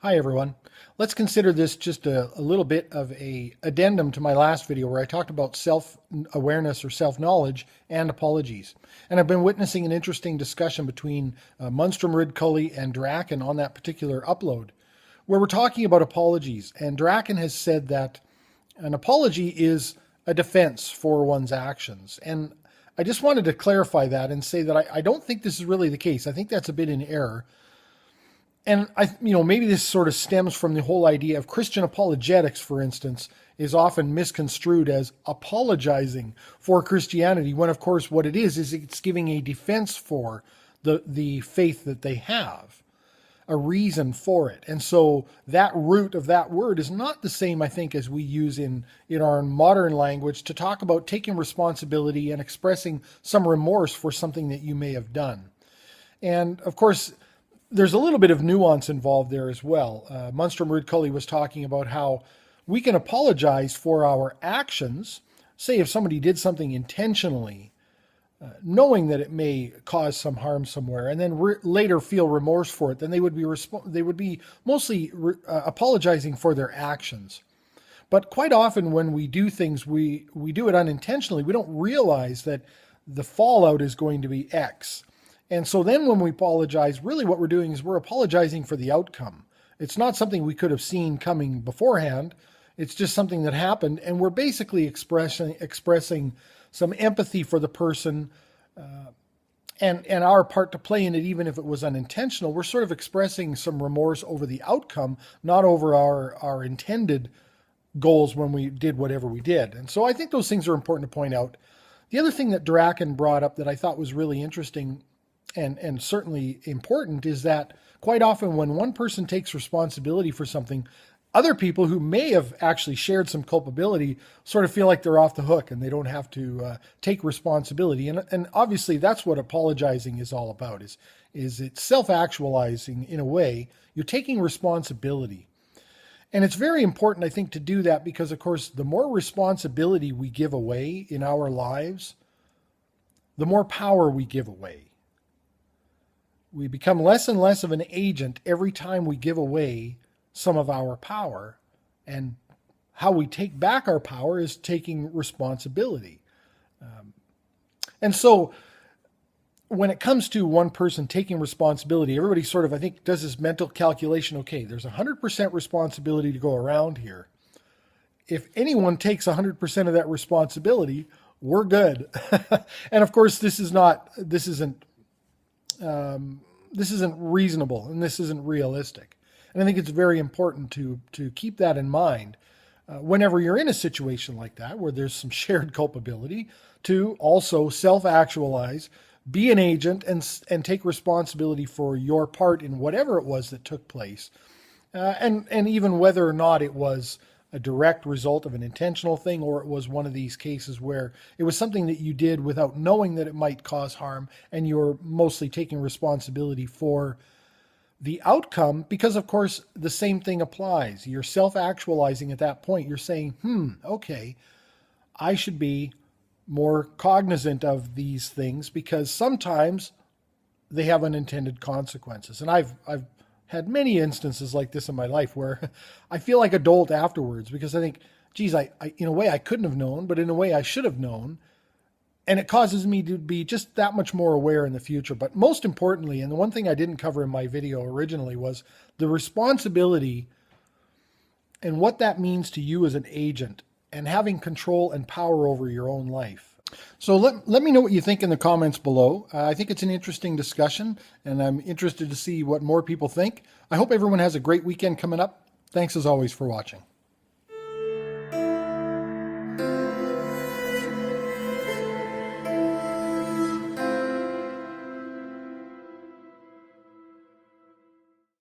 Hi everyone. Let's consider this just a little bit of a addendum to my last video where I talked about self-awareness or self-knowledge and apologies. And I've been witnessing an interesting discussion between Munstrom, Ridcully, and Draken on that particular upload, where we're talking about apologies. And Draken has said that an apology is a defense for one's actions. And I just wanted to clarify that and say that I don't think this is really the case. I think that's a bit in error. And maybe this sort of stems from the whole idea of Christian apologetics, for instance, is often misconstrued as apologizing for Christianity, when of course what it is it's giving a defense for the faith that they have, a reason for it. And so that root of that word is not the same, I think, as we use in our modern language to talk about taking responsibility and expressing some remorse for something that you may have done. And of course, there's a little bit of nuance involved there as well. Munstrom Ridcully was talking about how we can apologize for our actions. Say if somebody did something intentionally, knowing that it may cause some harm somewhere, and then later feel remorse for it, then they would be mostly apologizing for their actions. But quite often when we do things, we do it unintentionally. We don't realize that the fallout is going to be X. And so then when we apologize, really what we're doing is we're apologizing for the outcome. It's not something we could have seen coming beforehand. It's just something that happened. And we're basically expressing some empathy for the person and our part to play in it, even if it was unintentional. We're sort of expressing some remorse over the outcome, not over our intended goals when we did whatever we did. And so I think those things are important to point out. The other thing that Draken brought up that I thought was really interesting and certainly important is that quite often when one person takes responsibility for something, other people who may have actually shared some culpability sort of feel like they're off the hook and they don't have to take responsibility. And obviously that's what apologizing is all about, is it's self-actualizing in a way. You're taking responsibility. And it's very important, I think, to do that because, of course, the more responsibility we give away in our lives, the more power we give away. We become less and less of an agent every time we give away some of our power. And how we take back our power is taking responsibility. And so when it comes to one person taking responsibility, everybody sort of, I think, does this mental calculation. Okay, there's 100% responsibility to go around here. If anyone takes 100% of that responsibility, we're good. And of course, this isn't reasonable and this isn't realistic. And I think it's very important to keep that in mind whenever you're in a situation like that, where there's some shared culpability, to also self-actualize, be an agent, and take responsibility for your part in whatever it was that took place. And even whether or not it was a direct result of an intentional thing, or it was one of these cases where it was something that you did without knowing that it might cause harm, and you're mostly taking responsibility for the outcome, because of course the same thing applies. You're self-actualizing at that point. You're saying, okay, I should be more cognizant of these things because sometimes they have unintended consequences. And I've had many instances like this in my life where I feel like a dolt afterwards because I think, geez, I in a way I couldn't have known, but in a way I should have known. And it causes me to be just that much more aware in the future. But most importantly, and the one thing I didn't cover in my video originally, was the responsibility and what that means to you as an agent and having control and power over your own life. So let me know what you think in the comments below. I think it's an interesting discussion, and I'm interested to see what more people think. I hope everyone has a great weekend coming up. Thanks as always for watching.